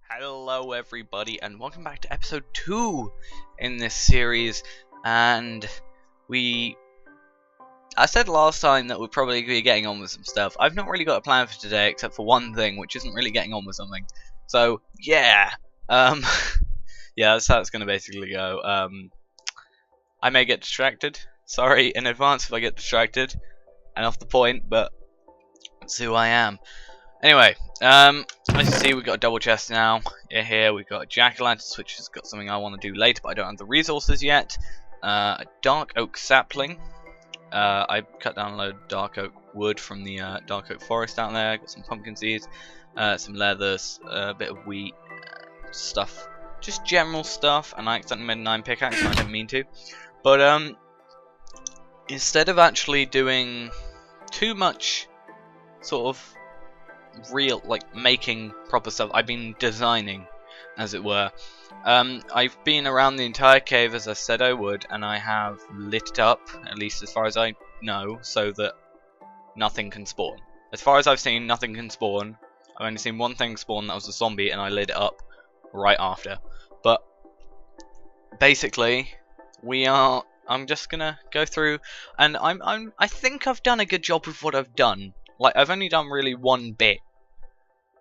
Hello everybody and welcome back to episode 2 in this series. And I said last time that we'd probably be getting on with some stuff. I've not really got a plan for today except for one thing, which isn't really getting on with something. So yeah, yeah, that's how it's going to basically go. I may get distracted, sorry in advance if I get distracted and off the point, but that's who I am. Anyway, as you see, we've got a double chest now. Here we've got a jack-o'-lantern, which has got something I want to do later, but I don't have the resources yet. A dark oak sapling. I cut down a load of dark oak wood from the dark oak forest down there. Got some pumpkin seeds, some leathers, a bit of wheat, stuff, just general stuff. And I accidentally made a 9 pickaxe, and I didn't mean to. But instead of actually doing too much, sort of real, like making proper stuff, I've been designing, as it were. I've been around the entire cave as I said I would, and I have lit it up, at least as far as I know, so that nothing can spawn. As far as I've seen, nothing can spawn. I've only seen one thing spawn, that was a zombie, and I lit it up right after. But basically, I'm just gonna go through, and I think I've done a good job with what I've done. Like, I've only done really one bit,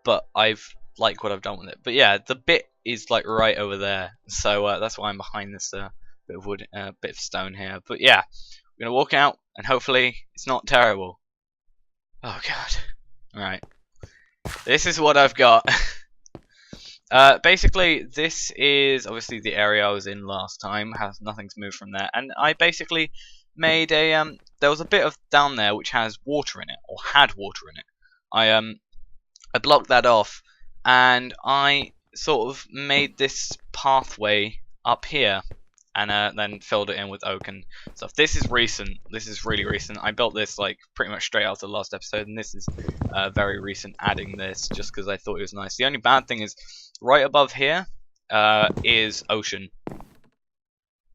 but I've liked what I've done with it. But yeah, the bit is like right over there, so that's why I'm behind this bit of wood, bit of stone here. But yeah, we're gonna walk out, and hopefully it's not terrible. Oh god! All right, this is what I've got. Basically, this is obviously the area I was in last time. Nothing's moved from there, and I basically made a there was a bit of down there which has water in it, or had water in it. I blocked that off, and I sort of made this pathway up here, and then filled it in with oak and stuff. This is recent. This is really recent. I built this like pretty much straight after the last episode, and this is very recent, adding this just because I thought it was nice. The only bad thing is right above here is ocean.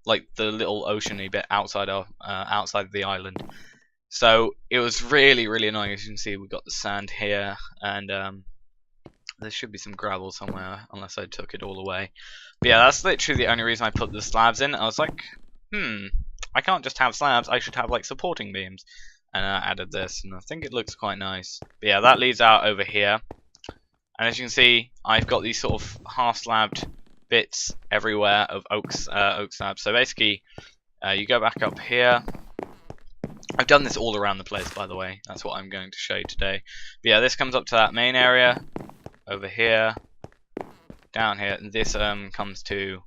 Like the little oceany bit outside of the island. So it was really annoying. As you can see, we've got the sand here, and there should be some gravel somewhere, unless I took it all away. But yeah, that's literally the only reason I put the slabs in. I was like, I can't just have slabs, I should have like supporting beams. And I added this, and I think it looks quite nice. But yeah, that leads out over here. And as you can see, I've got these sort of half-slabbed bits everywhere of oak slabs. So basically, you go back up here. I've done this all around the place, by the way. That's what I'm going to show you today. But yeah, this comes up to that main area over here, down here, and this comes to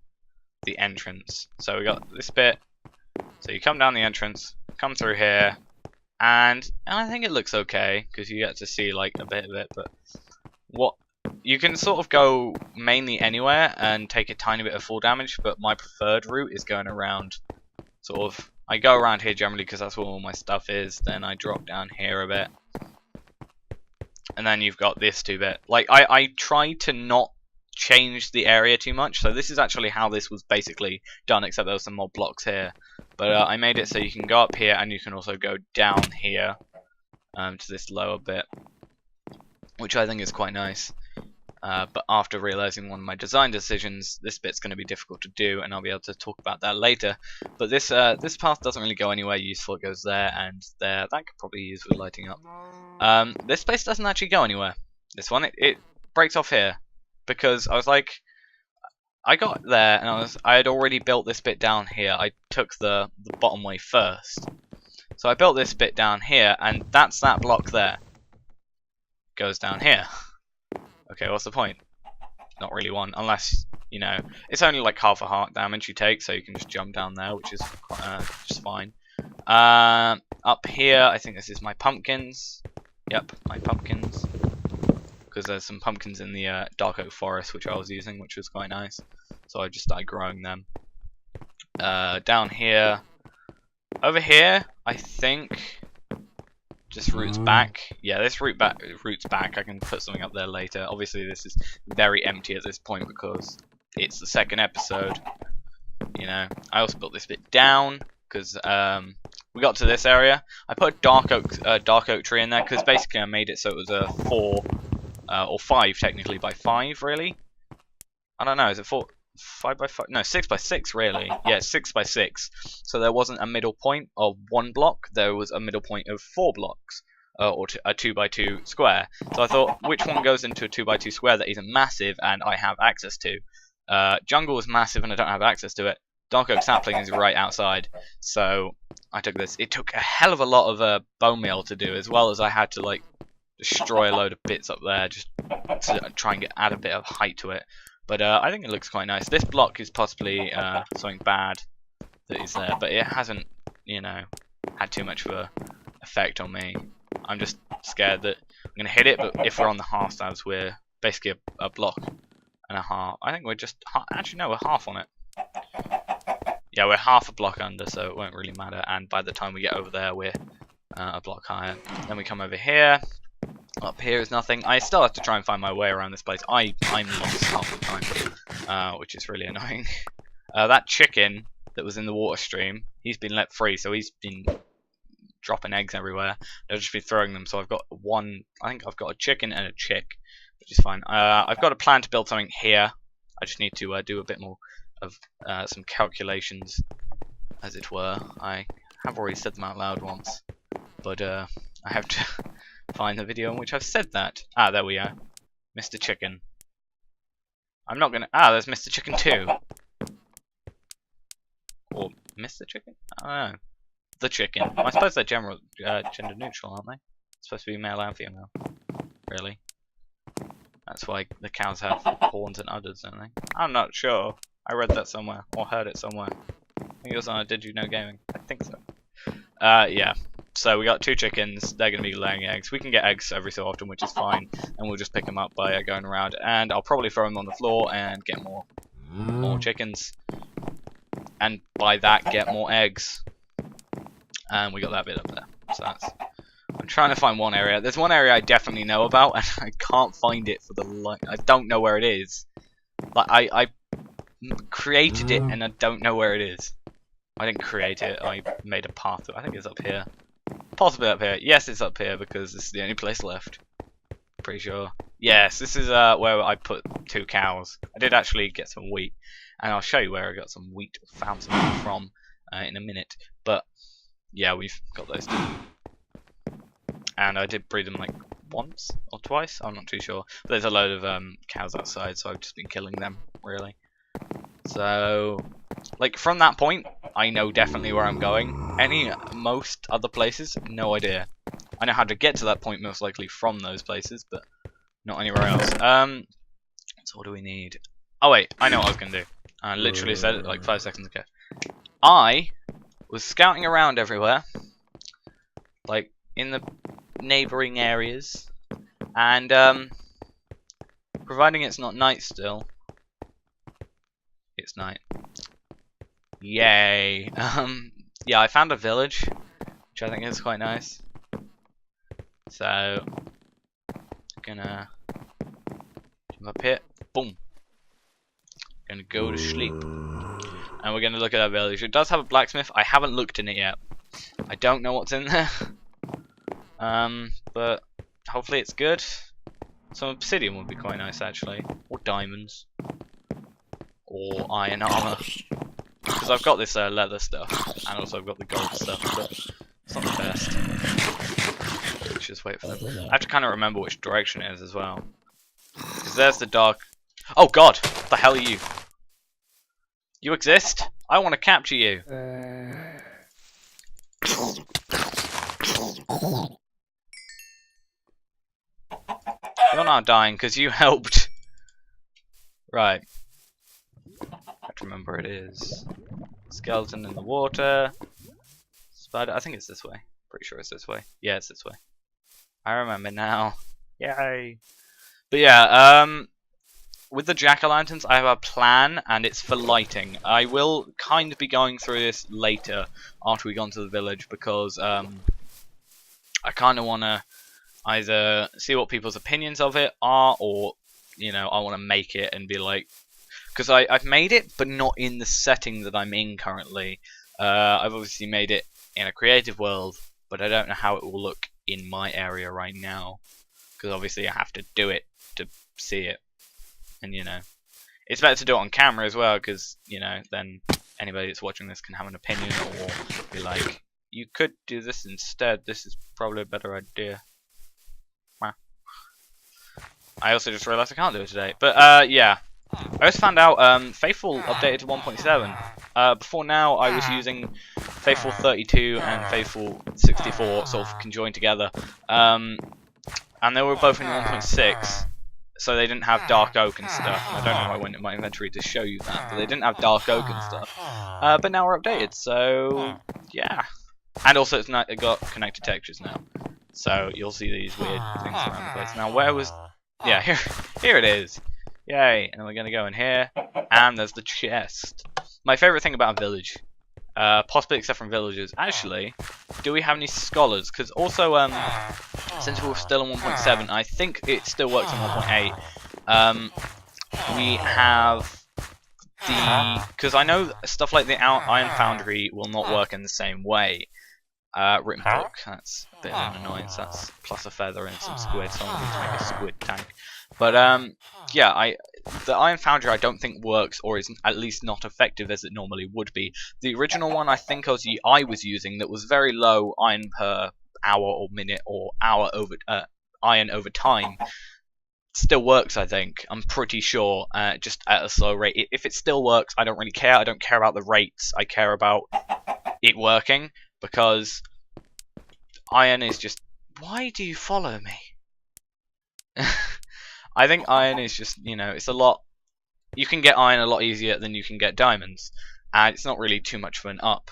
the entrance. So we got this bit. So you come down the entrance, come through here, and I think it looks okay because you get to see like a bit of it. But what you can sort of go mainly anywhere and take a tiny bit of fall damage, but my preferred route is going around sort of. I go around here generally because that's where all my stuff is. Then I drop down here a bit, and then you've got this 2-bit. Like I tried to not change the area too much, so this is actually how this was basically done, except there was some more blocks here. But I made it so you can go up here, and you can also go down here to this lower bit, which I think is quite nice. But after realizing one of my design decisions, this bit's going to be difficult to do, and I'll be able to talk about that later. But this path doesn't really go anywhere useful. It goes there and there. That could probably use with lighting up. This place doesn't actually go anywhere. This one, it breaks off here because I was like, I got there and I had already built this bit down here. I took the bottom way first, so I built this bit down here, and that's that block there. Goes down here. Okay, what's the point? Not really one, unless, you know, it's only like half a heart damage you take, so you can just jump down there, which is just fine. Up here, I think this is my pumpkins. Yep, my pumpkins. Because there's some pumpkins in the dark oak forest, which I was using, which was quite nice. So I just started growing them. Down here. Over here, I think just roots back. Yeah, this roots back. I can put something up there later. Obviously, this is very empty at this point because it's the second episode. You know, I also built this bit down because we got to this area. I put a dark oak tree in there because basically I made it so it was a 4 or 5 technically by 5 really. I don't know. Is it 5x5? No, 6x6 really. Yeah, 6x6. So there wasn't a middle point of 1 block. There was a middle point of 4 blocks, or a 2x2 square. So I thought, which one goes into a 2x2 square that isn't massive and I have access to? Jungle is massive and I don't have access to it. Dark Oak Sapling is right outside. So I took this. It took a hell of a lot of bone meal to do, as well as I had to like destroy a load of bits up there just to try and add a bit of height to it. But I think it looks quite nice. This block is possibly something bad that is there, but it hasn't, you know, had too much of a effect on me. I'm just scared that I'm going to hit it, but if we're on the half stabs, we're basically a block and a half. I think we're just, actually no, we're half on it. Yeah, we're half a block under, so it won't really matter, and by the time we get over there, we're a block higher. Then we come over here. Up here is nothing. I still have to try and find my way around this place. I'm lost half the time, which is really annoying. That chicken that was in the water stream, he's been let free, so he's been dropping eggs everywhere. They'll just be throwing them. So I've got one. I think I've got a chicken and a chick, which is fine. I've got a plan to build something here. I just need to do a bit more of some calculations, as it were. I have already said them out loud once, but I have to find the video in which I've said that. Ah, there we are. Mr. Chicken. I'm not gonna... Ah, there's Mr. Chicken too. Or Mr. Chicken? I don't know. The chicken. I suppose they're gender neutral, aren't they? It's supposed to be male and female. Really? That's why the cows have horns and udders, don't they? I'm not sure. I read that somewhere, or heard it somewhere. I think it was on a Did You Know Gaming. I think so. Yeah. So we got 2 chickens. They're going to be laying eggs. We can get eggs every so often, which is fine, and we'll just pick them up by going around. And I'll probably throw them on the floor and get more chickens, and by that get more eggs. And we got that bit up there. So that's. I'm trying to find one area. There's one area I definitely know about, and I can't find it for the life. I don't know where it is. Like I created it, and I don't know where it is. I didn't create it. I made a path. I think it's up here. Possibly up here. Yes, it's up here because this is the only place left. Pretty sure. Yes, this is where I put 2 cows. I did actually get some wheat, and I'll show you where I got some wheat. Found some wheat from in a minute. But yeah, we've got those 2. And I did breed them like once or twice. I'm not too sure. But there's a load of cows outside, so I've just been killing them really. So, like from that point, I know definitely where I'm going. Most other places, no idea. I know how to get to that point most likely from those places, but not anywhere else. So what do we need? Oh wait, I know what I was gonna do. I literally said it like 5 seconds ago. I was scouting around everywhere, like in the neighbouring areas, and providing it's not night still. It's night. Yay. Yeah, I found a village, which I think is quite nice. So, gonna jump up here. Boom. Gonna go to sleep. And we're gonna look at that village. It does have a blacksmith. I haven't looked in it yet. I don't know what's in there. But hopefully it's good. Some obsidian would be quite nice actually. Or diamonds. Or iron armor. Because I've got this leather stuff, and also I've got the gold stuff, but it's not the best. Let's just wait for them. I have to kind of remember which direction it is as well. Because there's the dark... Oh god! What the hell are you? You exist? I want to capture you! You're not dying because you helped. Right. I have to remember it is. Skeleton in the water. Spider. I think it's this way. Pretty sure it's this way. Yeah, it's this way. I remember now. Yay. But yeah, with the jack-o'-lanterns, I have a plan, and it's for lighting. I will kind of be going through this later, after we go into the village, because I kind of want to either see what people's opinions of it are, or, you know, I want to make it and be like... Because I've made it, but not in the setting that I'm in currently. I've obviously made it in a creative world, but I don't know how it will look in my area right now. Because obviously I have to do it to see it. And you know, It's better to do it on camera as well, because, you know, then anybody that's watching this can have an opinion or be like, you could do this instead, this is probably a better idea. I also just realised I can't do it today. But, yeah. I just found out Faithful updated to 1.7. Before now, I was using Faithful 32 and Faithful 64 sort of conjoined together. And they were both in 1.6. So they didn't have dark oak and stuff. And I don't know why I went in my inventory to show you that, but they didn't have dark oak and stuff. But now we're updated, so yeah. And also it's not, it got connected textures now, so you'll see these weird things around the place. Now where was? Yeah, here it is. Yay! And we're gonna go in here, and there's the chest. My favorite thing about a village, possibly except from villages, actually. Do we have any scholars? Because also, since we're still on 1.7, I think it still works on 1.8. We have the... Because I know stuff like the Iron Foundry will not work in the same way. Written book, that's a bit of an annoyance. That's plus a feather and some squid, so I need to make a squid tank. But, yeah, the Iron Foundry I don't think works, or is at least not effective as it normally would be. The original one I think I was using that was very low iron per hour or minute or hour over iron over time still works, I think. I'm pretty sure, just at a slow rate. If it still works, I don't really care. I don't care about the rates. I care about it working, because iron is just... Why do you follow me? I think iron is just, you know, it's a lot... You can get iron a lot easier than you can get diamonds. And it's not really too much of an up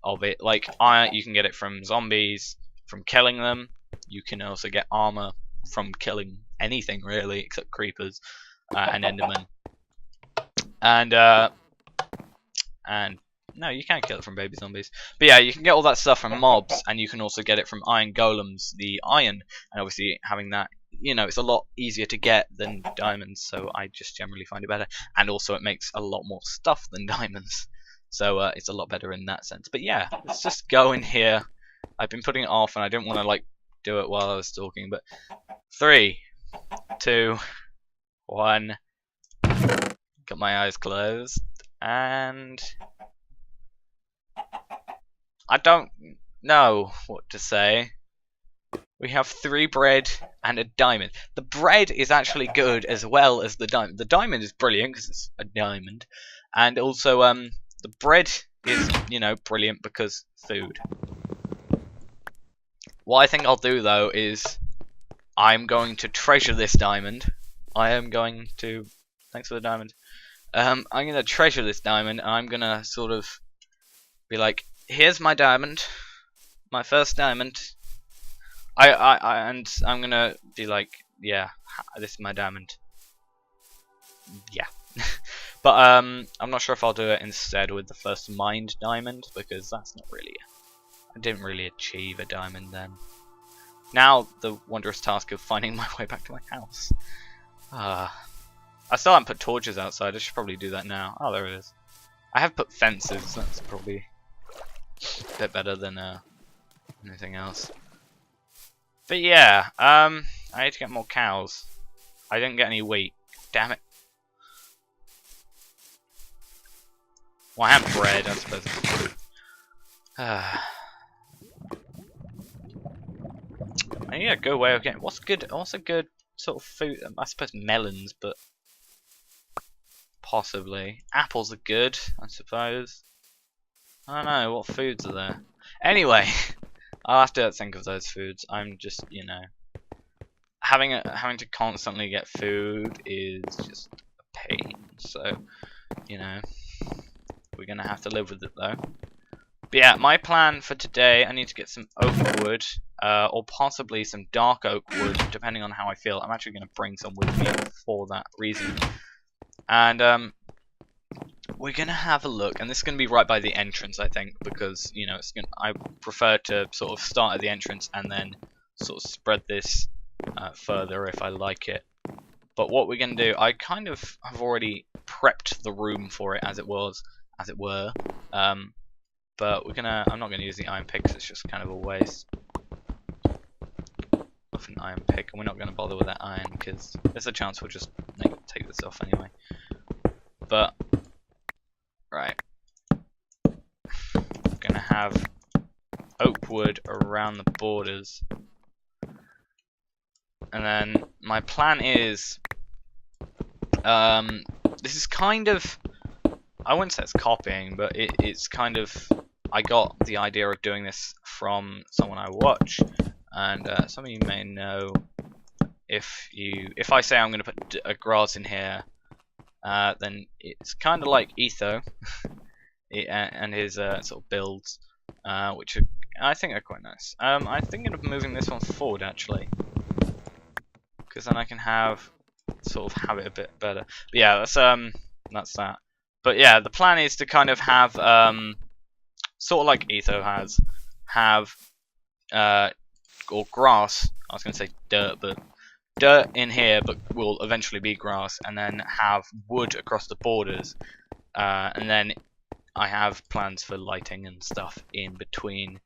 of it. Like, iron, you can get it from zombies, from killing them. You can also get armor from killing anything, really, except creepers and endermen. And no, you can't kill it from baby zombies. But yeah, you can get all that stuff from mobs, and you can also get it from iron golems, the iron. And obviously, having that, you know, it's a lot easier to get than diamonds, so I just generally find it better. And also, it makes a lot more stuff than diamonds, so it's a lot better in that sense. But yeah, let's just go in here. I've been putting it off, and I didn't want to like do it while I was talking. But 3, 2, 1. Got my eyes closed, and I don't know what to say. We have 3 bread and a diamond. The bread is actually good as well as the diamond. The diamond is brilliant because it's a diamond, and also the bread is, you know, brilliant because food. What I think I'll do though is I'm going to treasure this diamond. I am going to... Thanks for the diamond. I'm going to treasure this diamond, and I'm going to sort of be like, here's my diamond, my first diamond. And I'm going to be like, yeah, this is my diamond. Yeah. But I'm not sure if I'll do it instead with the first mined diamond, because that's not really... I didn't really achieve a diamond then. Now the wondrous task of finding my way back to my house. I still haven't put torches outside. I should probably do that now. Oh, there it is. I have put fences. That's probably a bit better than anything else. But yeah, I need to get more cows. I didn't get any wheat. Damn it. Well, I have bread. I suppose it's food. I need a good way of getting... What's good? What's a good sort of food? I suppose melons, but possibly apples are good. I suppose. I don't know what foods are there. Anyway, I'll have to think of those foods. I'm just, you know, having to constantly get food is just a pain. So, you know, we're gonna have to live with it though. But yeah, my plan for today, I need to get some oak wood, or possibly some dark oak wood, depending on how I feel. I'm actually going to bring some with me for that reason. And we're going to have a look, and this is going to be right by the entrance, I think, because, you know, I prefer to sort of start at the entrance and then sort of spread this further if I like it. But what we're going to do, I kind of have already prepped the room for it, as it were. But I'm not gonna use the iron pick because it's just kind of a waste of an iron pick, and we're not gonna bother with that iron because there's a chance we'll just take this off anyway. But right, I'm gonna have oak wood around the borders, and then my plan is, this is kind of, I wouldn't say it's copying, but it's kind of, I got the idea of doing this from someone I watch, and some of you may know, if I say I'm going to put a grass in here, then it's kind of like Etho and his sort of builds, which I think are quite nice. I'm thinking of moving this one forward actually, because then I can sort of have it a bit better. But yeah, that's that. But yeah, the plan is to kind of have sort of like Etho have or grass. I was going to say dirt, but dirt in here, but will eventually be grass, and then have wood across the borders, and then I have plans for lighting and stuff in between.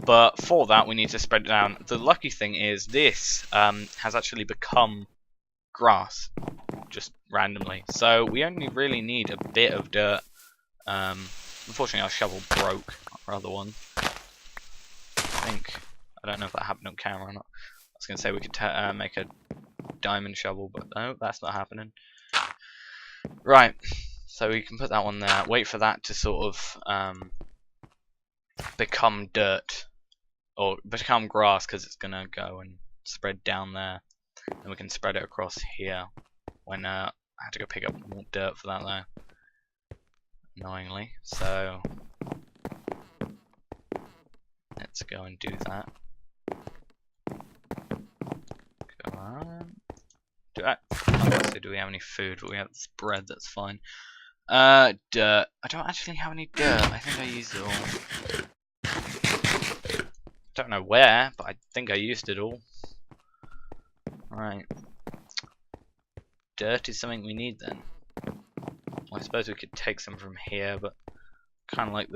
But for that, we need to spread it down. The lucky thing is this has actually become grass, just randomly. So we only really need a bit of dirt. Unfortunately, our shovel broke, our other one. I don't know if that happened on camera or not. I was going to say we could make a diamond shovel, but no, that's not happening. Right, so we can put that one there. Wait for that to sort of become dirt, or become grass, because it's going to go and spread down there. And we can spread it across here. When I had to go pick up more dirt for that though, annoyingly. So let's go and do that. Go on. Do we have any food? But we have this bread. That's fine. Dirt. I don't actually have any dirt. I think I used it all. Don't know where, but I think I used it all. Right. Dirt is something we need then. Well, I suppose we could take some from here, but kind of like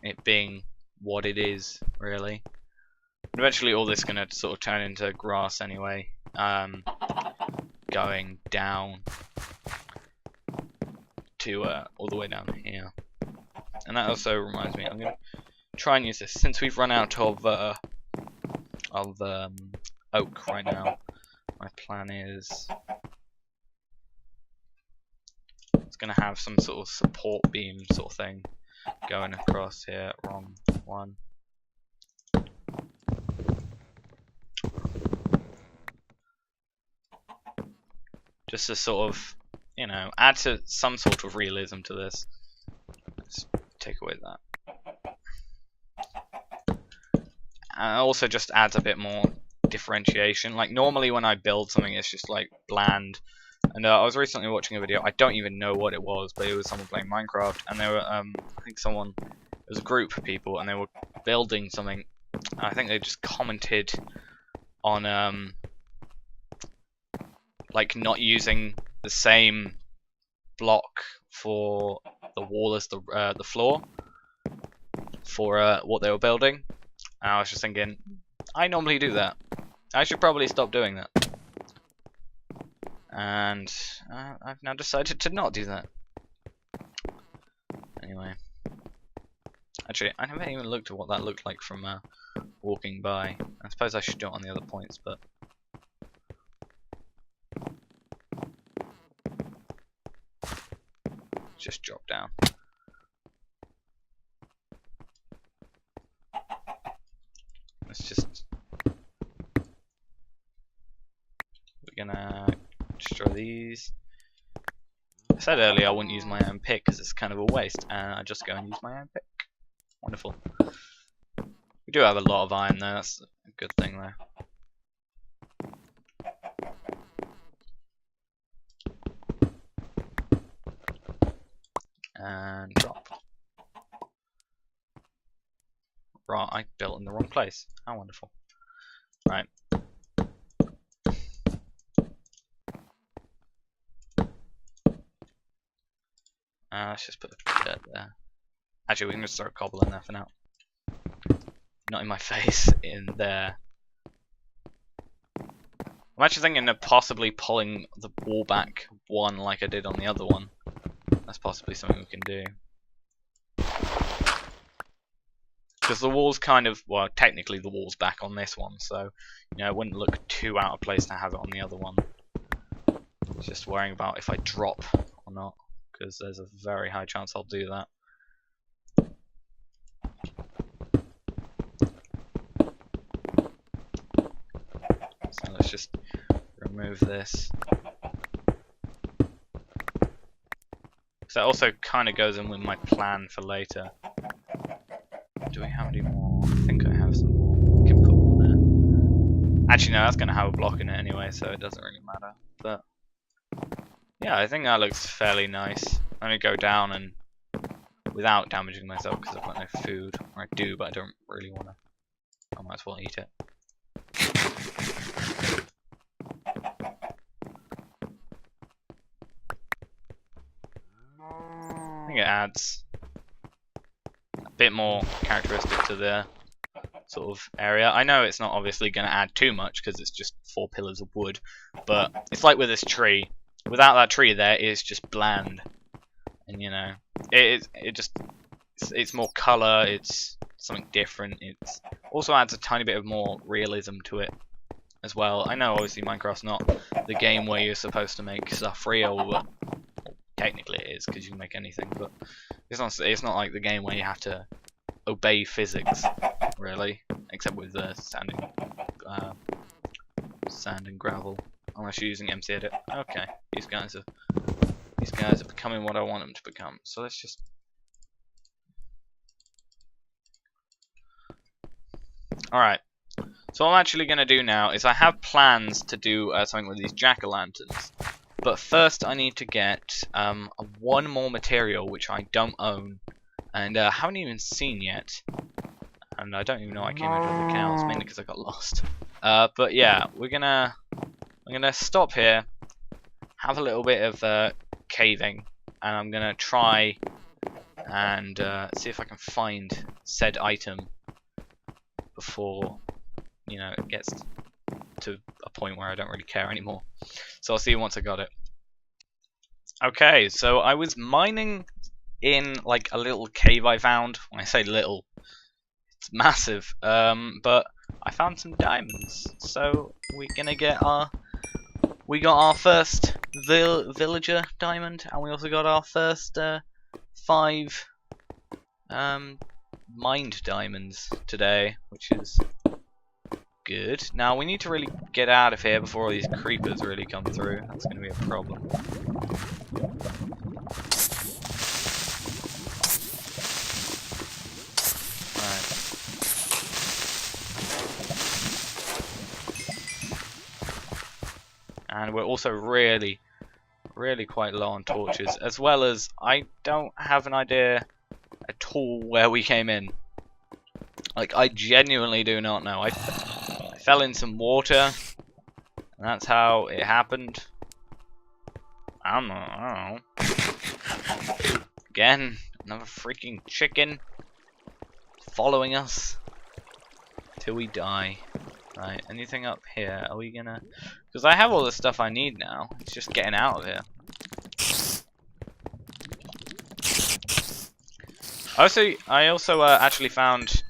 it being what it is, really. And eventually all this is going to sort of turn into grass anyway. Going down to all the way down here. And that also reminds me, I'm going to try and use this, since we've run out of oak right now. My plan is it's going to have some sort of support beam sort of thing going across here. Wrong one. Just to sort of, you know, add to some sort of realism to this. Let's take away that. And also just adds a bit more differentiation. Like normally when I build something, it's just like bland. And I was recently watching a video. I don't even know what it was, but it was someone playing Minecraft, and they were, I think it was a group of people, and they were building something. I think they just commented on like not using the same block for the wall as the floor for what they were building. And I was just thinking, I normally do that. I should probably stop doing that. And I've now decided to not do that. Anyway. Actually, I haven't even looked at what that looked like from walking by. I suppose I should do it on the other points, but... just drop down. Let's just... we're gonna destroy these. I said earlier I wouldn't use my own pick because it's kind of a waste, and I just go and use my own pick. Wonderful. We do have a lot of iron though, that's a good thing though. And drop. Right, I built in the wrong place. How wonderful. Right. Let's just put the dirt there. Actually, we can just throw a cobble in there for now. Not in my face, in there. I'm actually thinking of possibly pulling the wall back one like I did on the other one. That's possibly something we can do. Because the wall's kind of, well, technically the wall's back on this one, so, you know, it wouldn't look too out of place to have it on the other one. Just worrying about if I drop or not, because there's a very high chance I'll do that. So let's just remove this. So that also kind of goes in with my plan for later. Do we have any more? I think I have some more. We can put one there. Actually, no, that's going to have a block in it anyway, so it doesn't really matter. But yeah, I think that looks fairly nice. I'm going to go down and without damaging myself because I've got no food. Or I do, but I don't really want to. I might as well eat it. I think it adds a bit more characteristic to the sort of area. I know it's not obviously going to add too much because it's just 4 pillars of wood, but it's like with this tree. Without that tree there, it's just bland, and you know, it's more color. It's something different. It also adds a tiny bit of more realism to it as well. I know obviously Minecraft's not the game where you're supposed to make stuff real, but technically it is because you can make anything. But it's not like the game where you have to obey physics, really, except with the sand and gravel. Unless you're using MC Edit. Okay, these guys are becoming what I want them to become. So let's just. All right. So what I'm actually going to do now is I have plans to do something with these jack-o'-lanterns. But first I need to get one more material which I don't own and haven't even seen yet. And I don't even know I came into the cows, mainly because I got lost. But yeah, I'm gonna stop here, have a little bit of caving, and I'm gonna try and see if I can find said item before, you know, it gets to a point where I don't really care anymore. So I'll see you once I got it. Okay, so I was mining in like a little cave I found. When I say little, it's massive. But I found some diamonds, so we're gonna get we got our first villager diamond, and we also got our first 5 mined diamonds today, which is good. Now we need to really get out of here before all these creepers really come through. That's going to be a problem. Right. And we're also really quite low on torches, as well as I don't have an idea at all where we came in. Like, I genuinely do not know. I fell in some water, and that's how it happened. I don't know. Again, another freaking chicken following us till we die. Right, anything up here? Are we gonna... Because I have all the stuff I need now. It's just getting out of here. I also actually found...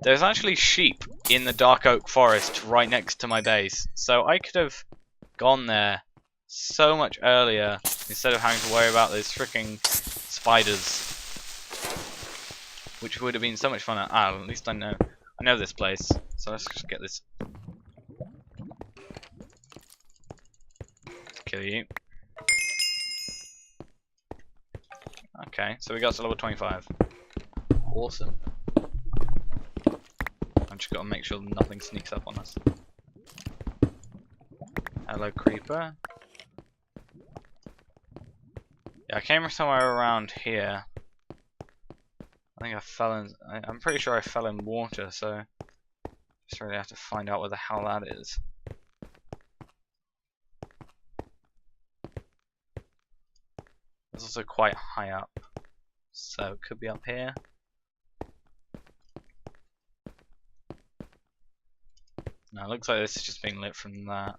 There's actually sheep in the dark oak forest right next to my base. So I could have gone there so much earlier instead of having to worry about those freaking spiders. Which would have been so much fun. At least I know this place. So let's just get this. Kill you. Okay, so we got to level 25. Awesome. I've just got to make sure nothing sneaks up on us. Hello, creeper. Yeah, I came from somewhere around here. I think I fell in. I'm pretty sure I fell in water, so just really have to find out where the hell that is. It's also quite high up, so it could be up here. No, it looks like this is just being lit from that.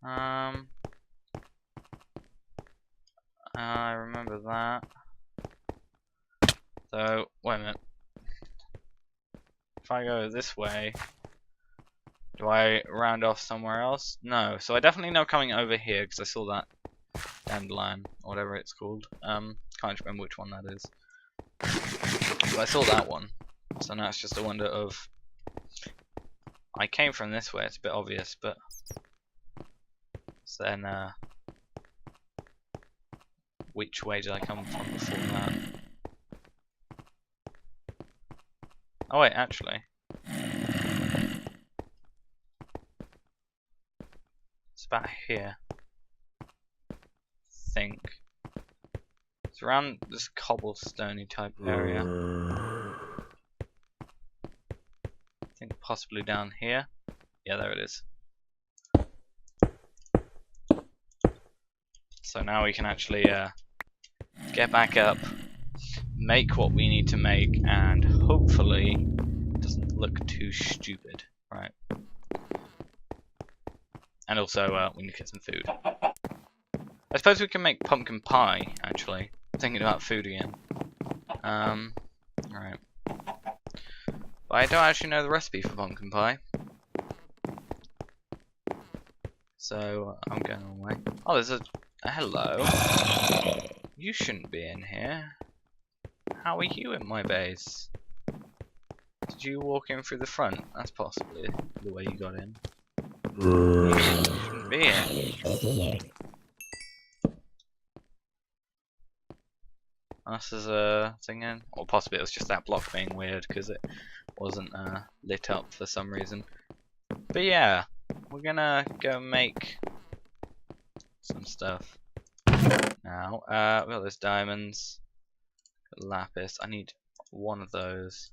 I remember that. So, wait a minute. If I go this way, do I round off somewhere else? No. So I definitely know coming over here because I saw that dandelion or whatever it's called. Can't remember which one that is. But I saw that one. So now it's just a wonder of. I came from this way. It's a bit obvious, but so then which way did I come from before that? Oh wait, actually. It's about here. I think. It's around this cobblestoney type area. I think possibly down here. Yeah, there it is. So now we can actually get back up, make what we need to make, and hopefully it doesn't look too stupid. Right. And also, we need to get some food. I suppose we can make pumpkin pie, actually. Thinking about food again. Alright. But I don't actually know the recipe for pumpkin pie. So, I'm going away. Oh, there's a hello. You shouldn't be in here. How are you in my base? Did you walk in through the front? That's possibly the way you got in. You shouldn't be here. This is a thing in, or possibly it was just that block being weird because it wasn't lit up for some reason. But yeah, we're gonna go make some stuff now. We got those diamonds, lapis. I need one of those,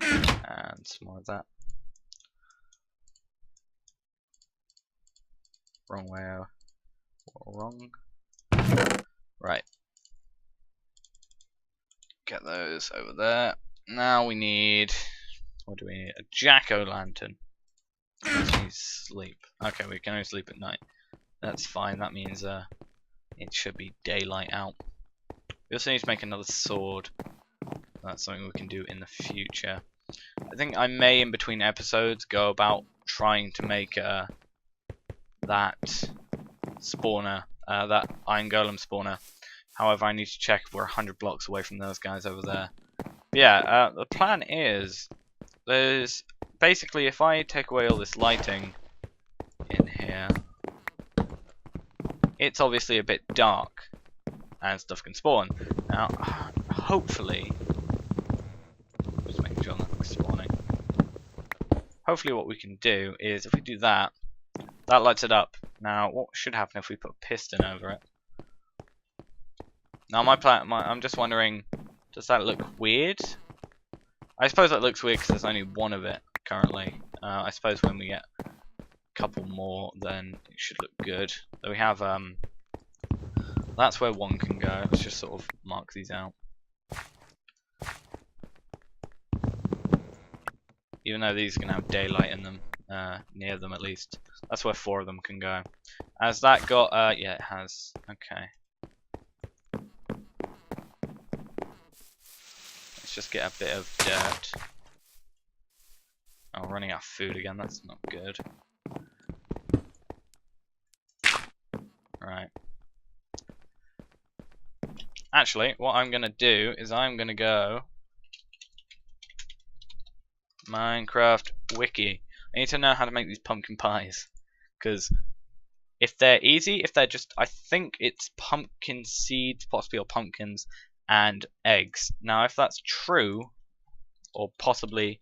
and some more of that. Wrong way. Wrong. Right. Get those over there. Now we need. What do we need? A jack-o'-lantern. We need sleep. Okay, we can only sleep at night. That's fine. That means it should be daylight out. We also need to make another sword. That's something we can do in the future. I think I may, in between episodes, go about trying to make that spawner. That iron golem spawner. However, I need to check if we're 100 blocks away from those guys over there. But yeah, the plan is there's basically if I take away all this lighting in here, it's obviously a bit dark and stuff can spawn. Now, hopefully, just making sure nothing's spawning. Hopefully, what we can do is if we do that, that lights it up. Now, what should happen if we put a piston over it? Now, I'm just wondering, does that look weird? I suppose that looks weird because there's only one of it currently. I suppose when we get a couple more, then it should look good. So we have, that's where one can go. Let's just sort of mark these out. Even though these are going to have daylight in them, near them at least. That's where 4 of them can go. Has that got, yeah, it has. Okay. Let's just get a bit of dirt. Oh, running out of food again, that's not good. Right. Actually, what I'm going to do is I'm going to go Minecraft Wiki. I need to know how to make these pumpkin pies. Because if they're easy, if they're just, I think it's pumpkin seeds, possibly, or pumpkins, and eggs. Now, if that's true, or possibly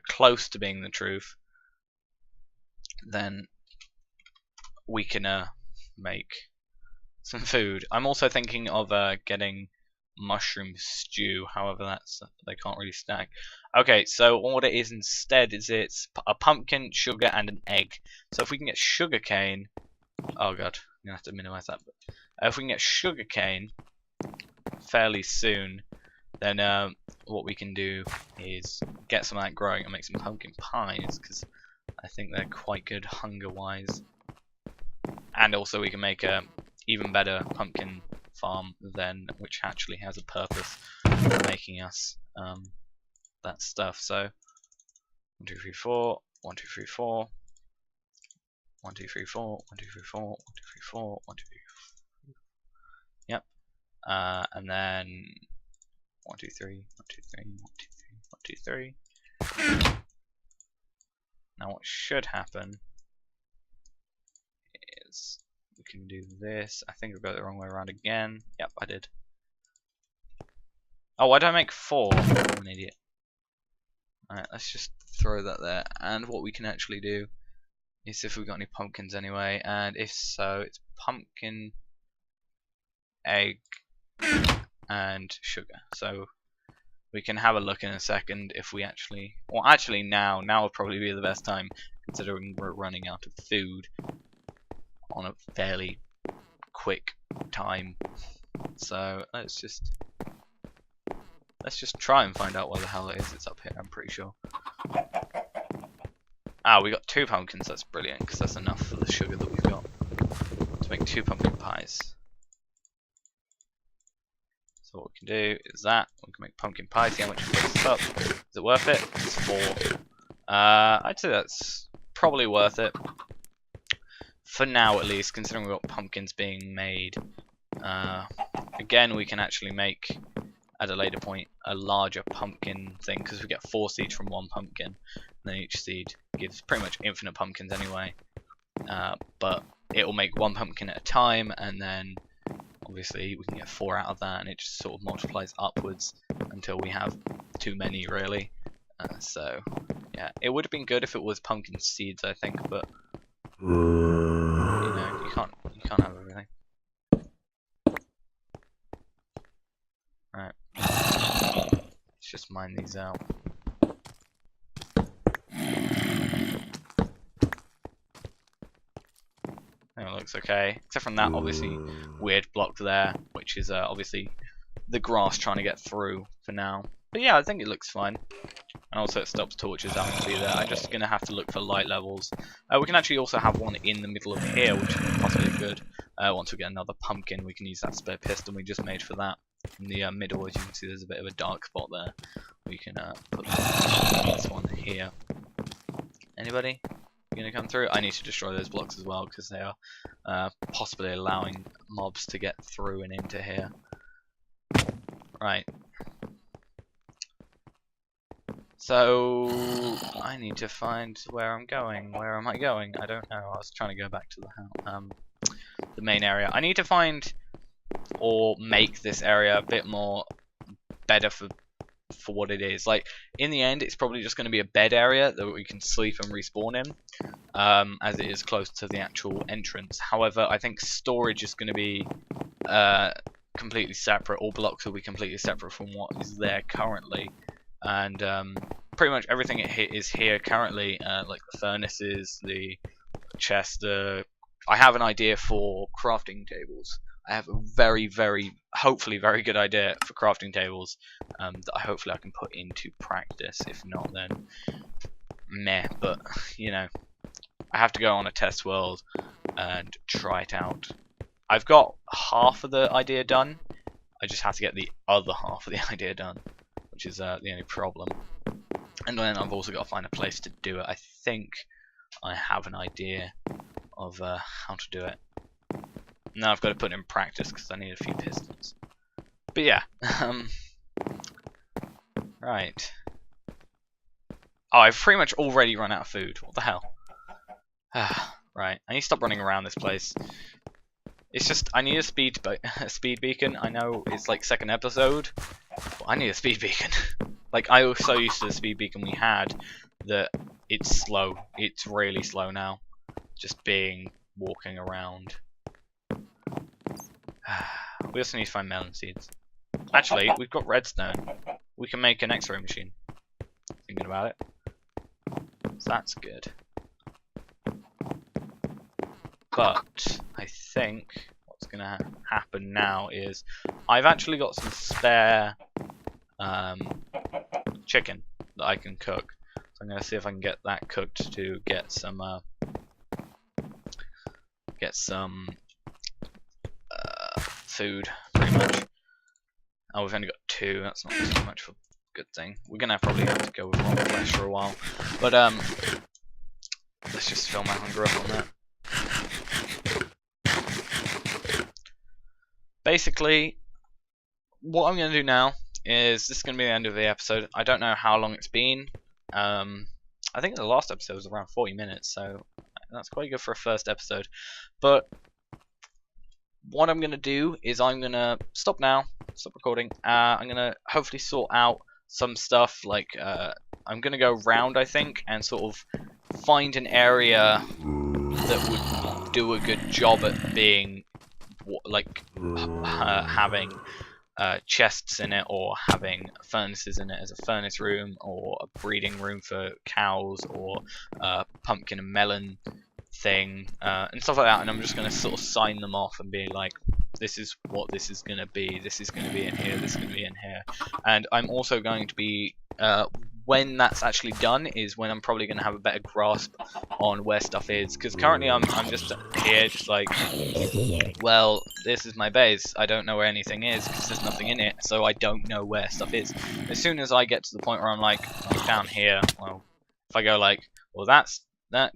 close to being the truth, then we can make some food. I'm also thinking of getting mushroom stew. However, that's they can't really stack. Okay, so what it is instead is it's a pumpkin, sugar, and an egg. So if we can get sugarcane, oh god, I'm gonna have to minimize that. But if we can get sugarcane fairly soon, then what we can do is get some of that growing and make some pumpkin pies. Because I think they're quite good hunger-wise. And also we can make a even better pumpkin farm then, which actually has a purpose for making us that stuff. So 1, 2, 3, 4, 1, 2, 3, 4, 1, 2, 3, 4, 1, 2, 3, 4, 1, 2, 3, 4, 1, 2, 3, 4. Yep. And then 1, 2, 3, 1, 2, 3, 1, 2, 3, 1, 2, 3. Now what should happen is we can do this. I think I got it the wrong way around again. Yep, I did. Oh, why did I make 4? I'm an idiot. Alright, let's just throw that there. And what we can actually do is see if we've got any pumpkins anyway. And if so, it's pumpkin, egg, and sugar. So we can have a look in a second if we actually... Well, actually now will probably be the best time, considering we're running out of food on a fairly quick time. So let's just try and find out where the hell it is. It's up here, I'm pretty sure. Ah, we got 2 pumpkins. That's brilliant, because that's enough for the sugar that we've got to make 2 pumpkin pies. So what we can do is that we can make pumpkin pie. See how much it takes up. Is it worth it? It's 4. I'd say that's probably worth it for now, at least, considering we've got pumpkins being made. Again, we can actually make at a later point a larger pumpkin thing, because we get 4 seeds from 1 pumpkin, and then each seed gives pretty much infinite pumpkins anyway. But it will make 1 pumpkin at a time, and then obviously we can get 4 out of that, and it just sort of multiplies upwards until we have too many, really. So yeah, it would have been good if it was pumpkin seeds, I think, but you know, you can't have everything. Right, let's just mine these out. It looks okay, except from that obviously weird block there, which is obviously the grass trying to get through for now. But yeah, I think it looks fine. And also it stops torches having to be there. I'm just going to have to look for light levels. We can actually also have one in the middle of here, which is possibly good. Once we get another pumpkin, we can use that spare piston we just made for that. In the middle, as you can see, there's a bit of a dark spot there. We can put this one here. Anybody going to come through? I need to destroy those blocks as well, because they are possibly allowing mobs to get through and into here. Right. So I need to find where I'm going. Where am I going? I don't know. I was trying to go back to the main area. I need to find or make this area a bit more better for what it is. Like, in the end, it's probably just going to be a bed area that we can sleep and respawn in, as it is close to the actual entrance. However, I think storage is going to be completely separate. All blocks will be completely separate from what is there currently. And pretty much everything is here currently, like the furnaces, the chest. I have an idea for crafting tables. I have a very, hopefully very good idea for crafting tables that hopefully I can put into practice. If not, then meh. But you know, I have to go on a test world and try it out. I've got half of the idea done. I just have to get the other half of the idea done, which is the only problem. And then I've also got to find a place to do it. I think I have an idea of how to do it. Now I've got to put it in practice because I need a few pistons. But yeah, right. Oh, I've pretty much already run out of food. What the hell? Right, I need to stop running around this place. It's just, I need a speed beacon. I know it's like 2nd episode, but I need a speed beacon. Like, I was so used to the speed beacon we had that it's slow. It's really slow now. Just walking around. We also need to find melon seeds. Actually, we've got redstone. We can make an X-ray machine. Thinking about it. So that's good. But I think what's going to happen now is I've actually got some spare chicken that I can cook. So I'm gonna see if I can get that cooked to get some food, pretty much. Oh, we've only got 2. That's not so much of a good thing. We're gonna probably have to go with raw flesh for a while, but let's just fill my hunger up on that. Basically, what I'm gonna do now is this is gonna be the end of the episode. I don't know how long it's been. I think the last episode was around 40 minutes, so that's quite good for a first episode. But what I'm gonna do is I'm gonna stop now, stop recording. I'm gonna hopefully sort out some stuff. Like I'm gonna go round, I think, and sort of find an area that would do a good job at being like having chests in it, or having furnaces in it as a furnace room, or a breeding room for cows, or a pumpkin and melon thing, and stuff like that. And I'm just going to sort of sign them off and be like, this is what this is going to be, this is going to be in here, this is going to be in here. And I'm also going to be when that's actually done is when I'm probably going to have a better grasp on where stuff is, because currently I'm just here just like, well, this is my base, I don't know where anything is because there's nothing in it, so I don't know where stuff is. As soon as I get to the point where I'm like down here, well, if I go like, well, that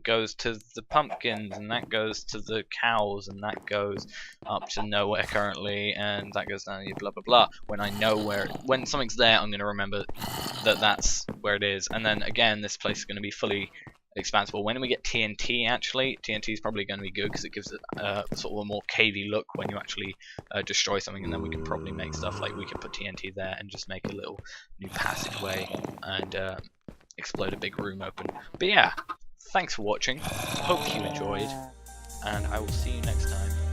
goes to the pumpkins, and that goes to the cows, and that goes up to nowhere currently, and that goes down here, blah blah blah. When I know when something's there, I'm going to remember that that's where it is. And then again, this place is going to be fully expansible. When we get TNT, actually, TNT is probably going to be good because it gives it sort of a more cavey look when you actually destroy something, and then we can probably make stuff like we can put TNT there and just make a little new passageway and explode a big room open. But yeah. Thanks for watching, hope you enjoyed, and I will see you next time.